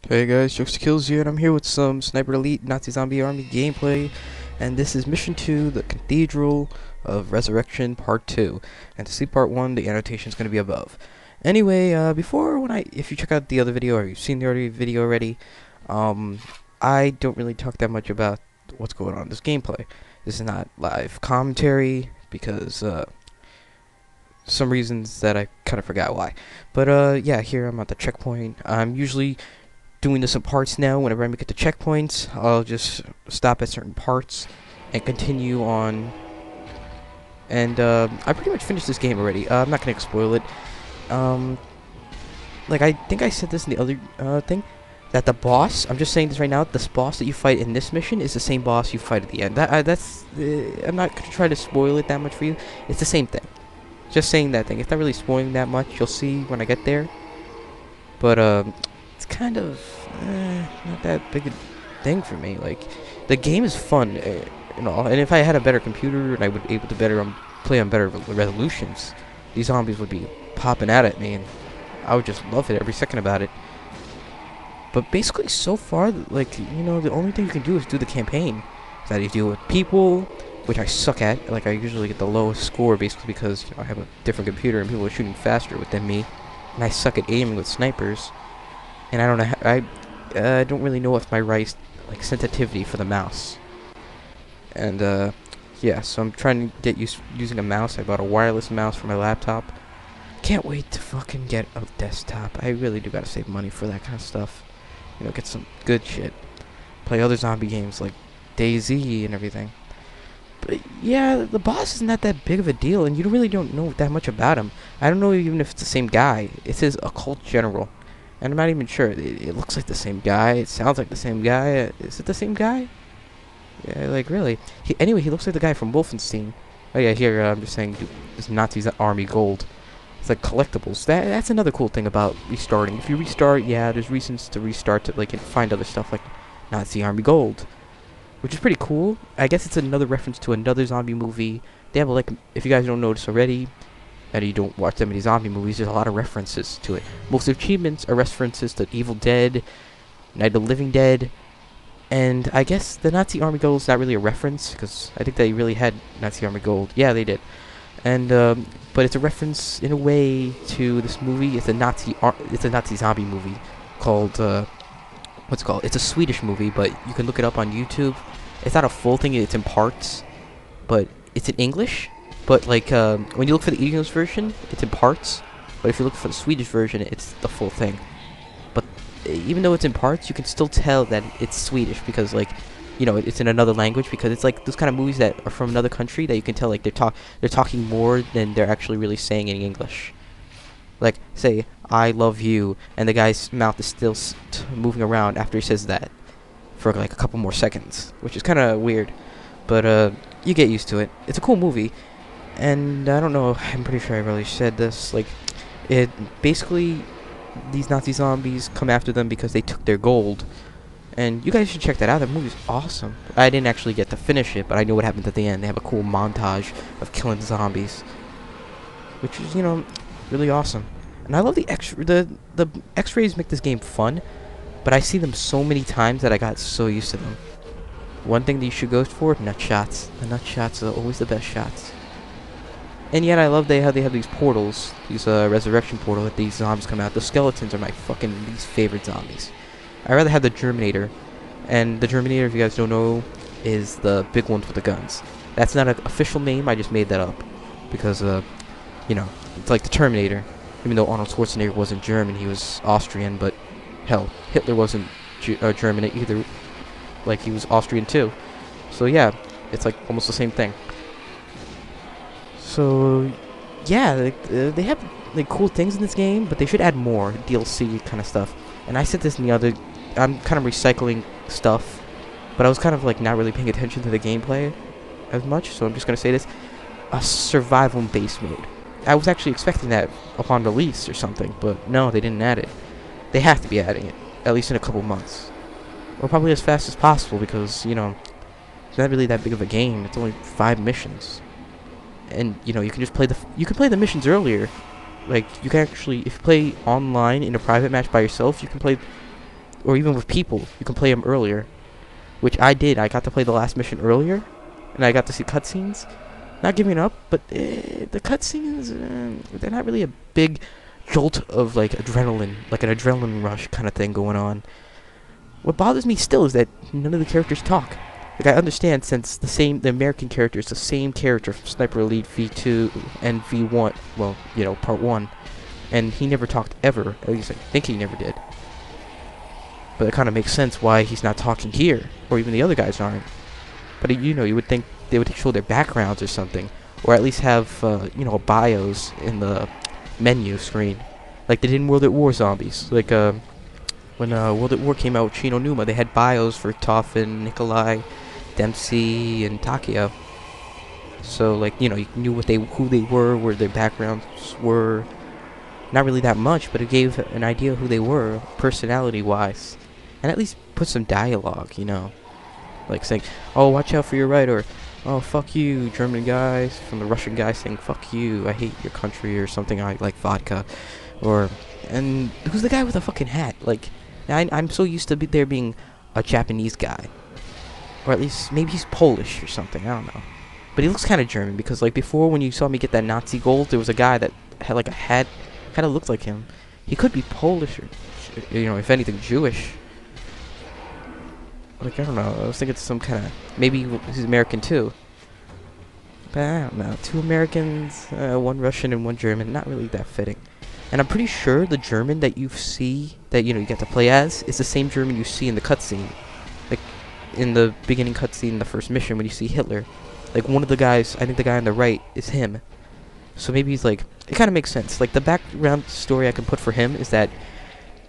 Hey guys, Jokes Kills here, and I'm here with some Sniper Elite Nazi Zombie Army gameplay, and this is Mission 2, the Cathedral of Resurrection Part 2. And to see Part 1, the annotation is going to be above. Anyway, if you check out the other video, or you've seen the other video already, I don't really talk that much about what's going on in this gameplay. This is not live commentary, because, some reasons that I kind of forgot why. But, yeah, here I'm at the checkpoint. I'm usually doing this in parts now. Whenever I make it to checkpoints, I'll just stop at certain parts and continue on. And I pretty much finished this game already. I'm not gonna spoil it. Like I think I said this in the other thing, that the boss. I'm just saying this right now. This boss that you fight in this mission is the same boss you fight at the end. I'm not gonna try to spoil it that much for you. It's the same thing. Just saying that thing. It's not really spoiling that much. You'll see when I get there. But it's kind of not that big a thing for me. Like, the game is fun and all, and if I had a better computer and I would be able to play on better resolutions, these zombies would be popping out at me, and I would just love it every second about it. But basically, so far, like, the only thing you can do is do the campaign. That you deal with people, which I suck at. Like, I usually get the lowest score basically because I have a different computer and people are shooting faster than me, and I suck at aiming with snipers. And I don't know. I don't really know what's my right sensitivity for the mouse. And yeah, so I'm trying to get using a mouse. I bought a wireless mouse for my laptop. Can't wait to fucking get a desktop. I really do gotta save money for that kind of stuff. Get some good shit. Play other zombie games like DayZ and everything. But yeah, the boss is not that big of a deal, and you really don't know that much about him. I don't know even if it's the same guy. It says occult general. And I'm not even sure. It looks like the same guy. It sounds like the same guy. Is it the same guy? Yeah, like, really. Anyway, he looks like the guy from Wolfenstein. Oh, yeah, here, I'm just saying, this Nazi Army Gold. It's like collectibles. That's another cool thing about restarting. If you restart, yeah, there's reasons to restart to, and find other stuff like Nazi Army Gold, which is pretty cool. I guess it's another reference to another zombie movie. They have, if you guys don't notice already, and you don't watch that many zombie movies, there's a lot of references to it. Most achievements are references to Evil Dead, Night of the Living Dead, and I guess the Nazi Army Gold is not really a reference, because I think they really had Nazi Army Gold. Yeah, they did. And, but it's a reference, in a way, to this movie. It's a Nazi zombie movie called, what's it called? It's a Swedish movie, but you can look it up on YouTube. It's not a full thing, it's in parts, but it's in English. But, when you look for the English version, it's in parts. But if you look for the Swedish version, it's the full thing. But even though it's in parts, you can still tell that it's Swedish because, it's in another language. Because it's like those kind of movies that are from another country that you can tell, they're talking more than they're actually really saying in English. Like, say, I love you, and the guy's mouth is still moving around after he says that for, a couple more seconds. Which is kind of weird. But, you get used to it. It's a cool movie. And I don't know, I'm pretty sure I already said this, basically, these Nazi zombies come after them because they took their gold. And you guys should check that out, that movie's awesome. I didn't actually get to finish it, but I know what happens at the end. They have a cool montage of killing zombies, which is, really awesome. And I love the X-rays make this game fun, but I see them so many times that I got so used to them. One thing that you should go for, nut shots. The nut shots are always the best shots. And yet I love how they have these portals, these resurrection portal that these zombies come out. The skeletons are my fucking least favorite zombies. I'd rather have the Germinator. And the Germinator, if you guys don't know, is the big ones with the guns. That's not an official name, I just made that up. Because, it's like the Terminator. Even though Arnold Schwarzenegger wasn't German, he was Austrian, but hell, Hitler wasn't German either. Like, he was Austrian too. So yeah, it's like almost the same thing. So, yeah, they have cool things in this game, but they should add more DLC kind of stuff. And I said this in the other, I'm kind of recycling stuff, but I was kind of not really paying attention to the gameplay as much, so I'm just gonna say this: a survival base mode. I was actually expecting that upon release or something, but no, they didn't add it. They have to be adding it, at least in a couple months, or probably as fast as possible, because it's not really that big of a game. It's only 5 missions. And you can just play the missions earlier. You can actually, if you play online in a private match by yourself, you can play or even with people, you can play them earlier, which I did. I got to play the last mission earlier, and I got to see cutscenes. Not giving up, but the cutscenes, they're not really a big jolt of like adrenaline, like an adrenaline rush kind of thing going on. What bothers me still is that none of the characters talk. Like, I understand since the American character is the same character from Sniper Elite V2 and V1, well, you know, Part 1, and he never talked ever, at least I think he never did. But it kind of makes sense why he's not talking here, or even the other guys aren't. But you know, you would think they would show their backgrounds or something, or at least have, you know, bios in the menu screen, like they did in World at War Zombies. Like, when World at War came out with Chino Numa, they had bios for Toffin, Nikolai, Dempsey, and Takeo. So, like, you know, you knew who they were, where their backgrounds were. Not really that much, but it gave an idea of who they were, personality-wise, and at least put some dialogue, you know, like saying, "Oh, watch out for your right," or "Oh, fuck you, German guys," from the Russian guy saying, "Fuck you, I hate your country," or something like vodka, or and who's the guy with the fucking hat? Like, I'm so used to there being a Japanese guy, or at least maybe he's Polish or something. I don't know, but he looks kind of German because like before when you saw me get that Nazi gold, there was a guy that had like a hat. Kind of looked like him. He could be Polish or, you know, if anything, Jewish. Like, I don't know. I was thinking some kind of... Maybe he's American, too. But I don't know. 2 Americans, 1 Russian, and 1 German. Not really that fitting. And I'm pretty sure the German that you see, that, you know, you get to play as, is the same German you see in the cutscene. Like, in the beginning cutscene in the first mission when you see Hitler. Like, one of the guys, I think the guy on the right, is him. So maybe he's like, it kind of makes sense. Like, the background story I can put for him is that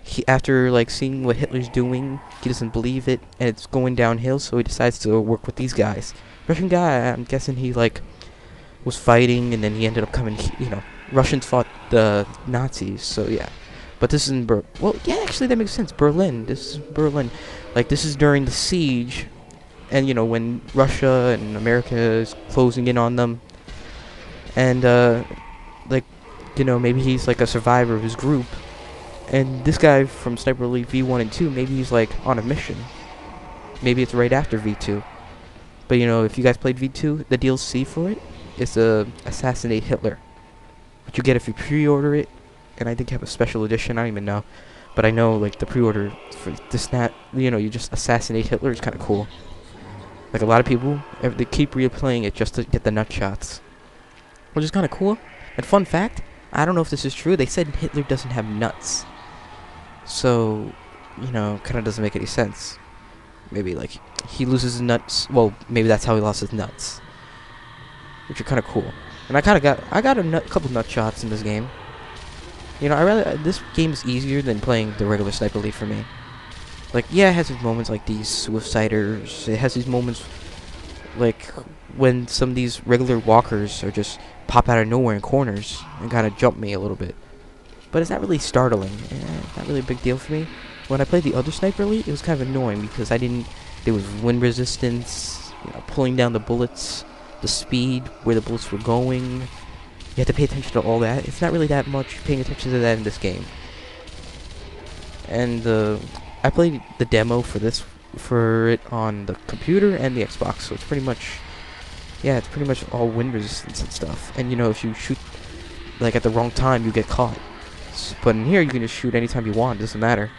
he, after like seeing what Hitler's doing, he doesn't believe it, and it's going downhill, so he decides to work with these guys. Russian guy, I'm guessing he like was fighting, and then he ended up coming. You know, Russians fought the Nazis, so yeah. But this is in well, yeah, actually that makes sense. Berlin. This is Berlin. Like, this is during the siege, and you know when Russia and America is closing in on them. And, like, you know, maybe he's, like, a survivor of his group. And this guy from Sniper Elite V1 and 2, maybe he's, like, on a mission. Maybe it's right after V2. But, you know, if you guys played V2, the DLC for it is Assassinate Hitler. Which you get if you pre-order it. And I think you have a special edition, I don't even know. But I know, like, the pre-order for this, you know, you just Assassinate Hitler is kind of cool. Like, a lot of people, they keep replaying it just to get the nut shots. Which is kind of cool. And fun fact, I don't know if this is true, they said Hitler doesn't have nuts. So, you know, kind of doesn't make any sense. Maybe, like, he loses his nuts. Well, maybe that's how he lost his nuts. Which are kind of cool. And I got a couple nut shots in this game. You know, this game is easier than playing the regular Sniper Elite for me. Like, yeah, it has its moments like these suiciders. It has these moments like when some of these regular walkers are just pop out of nowhere in corners and kind of jump me a little bit. But it's not really startling. Not really a big deal for me. When I played the other Sniper Elite, it was kind of annoying because there was wind resistance, you know, pulling down the bullets, the speed, where the bullets were going. You have to pay attention to all that. It's not really that much paying attention to that in this game. And I played the demo for it on the computer and the Xbox, so it's pretty much, yeah, it's pretty much all wind resistance and stuff. And you know, if you shoot like at the wrong time, you get caught. But in here, you can just shoot anytime you want. It doesn't matter.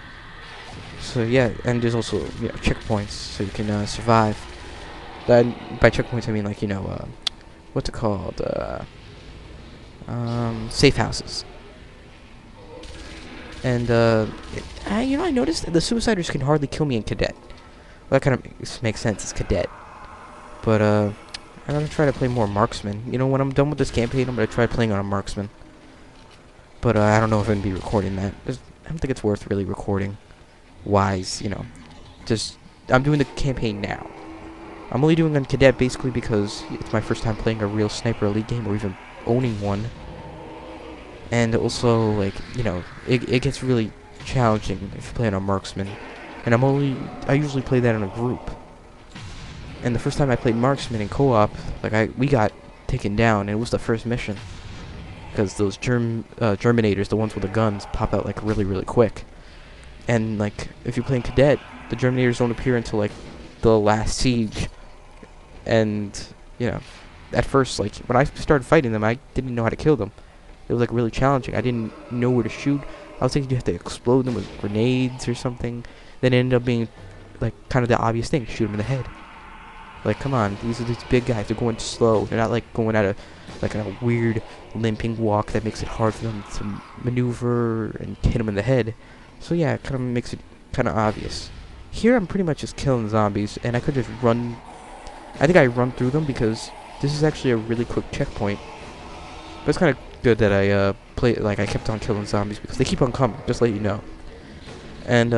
So yeah, and there's also, you know, checkpoints, so you can survive. By checkpoints, I mean, like, you know, what's it called? Safe houses. And you know, I noticed that the suiciders can hardly kill me in Cadet. Well, that kind of makes sense. It's Cadet. But I'm gonna try to play more Marksman. You know, when I'm done with this campaign, I'm gonna try playing on a Marksman. But I don't know if I'm gonna be recording that. I don't think it's worth really recording. Wise, you know. Just I'm doing the campaign now. I'm only doing on Cadet basically because it's my first time playing a real Sniper Elite game or even owning one. And also, like, you know, it gets really challenging if you play on a Marksman. And I usually play that in a group. And the first time I played Marksman in co-op, like, we got taken down, and it was the first mission. Because those Germinators, the ones with the guns, pop out, like, really, really quick. And like, if you're playing Cadet, the Germinators don't appear until like the last siege. And you know, at first, like when I started fighting them, I didn't know how to kill them. It was like really challenging. I didn't know where to shoot. I was thinking you have to explode them with grenades or something. Then it ended up being like kind of the obvious thing: shoot them in the head. Like, come on, these are these big guys. They're going slow. They're not like going at a weird limping walk that makes it hard for them to maneuver and hit them in the head. So yeah, it kind of makes it kind of obvious. Here, I'm pretty much just killing zombies, and I could just run. I think I run through them because this is actually a really quick checkpoint. But it's kind of good that I I kept on killing zombies because they keep on coming. Just to let you know. And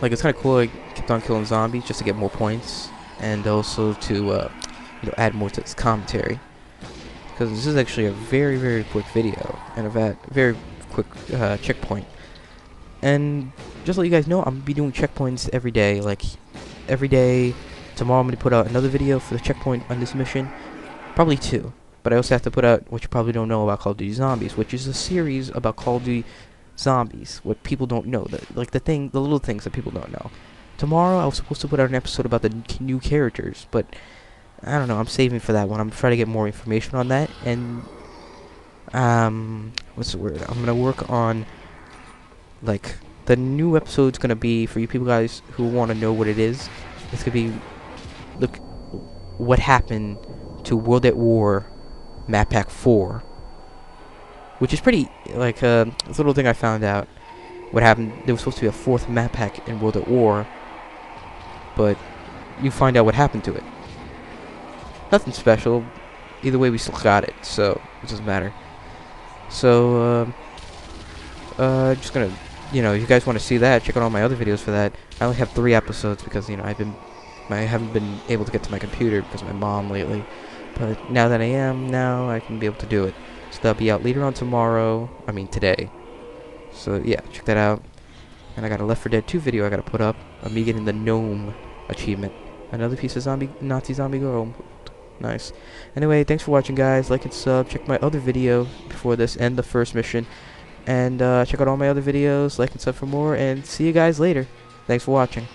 like it's kind of cool. I kept on killing zombies just to get more points, and also to add more to this commentary. Because this is actually a very, very quick video and a very quick checkpoint. And just to let you guys know, I'm gonna be doing checkpoints every day. Like every day. Tomorrow I'm gonna put out another video for the checkpoint on this mission, probably 2. But I also have to put out what you probably don't know about Call of Duty Zombies, which is a series about Call of Duty Zombies. What people don't know, the little things that people don't know. Tomorrow I was supposed to put out an episode about the new characters, but I don't know. I'm saving for that one. I'm trying to get more information on that, and what's the word? I'm gonna work on like the new episode's gonna be for you people guys who want to know what it is. It's gonna be look what happened to World at War Map Pack 4, which is pretty like this little thing I found out. What happened? There was supposed to be a 4th map pack in World at War, but you find out what happened to it. Nothing special. Either way, we still got it, so it doesn't matter. So just gonna, if you guys want to see that, check out all my other videos for that. I only have 3 episodes because I haven't been able to get to my computer because of my mom lately. But now that now I can be able to do it. So that'll be out later on tomorrow. I mean today. So yeah, check that out. And I got a Left 4 Dead 2 video I gotta put up of me getting the gnome achievement. Another piece of Nazi zombie girl. Nice. Anyway, thanks for watching, guys. Like and sub. Check my other video before this and the first mission. And check out all my other videos. Like and sub for more. And see you guys later. Thanks for watching.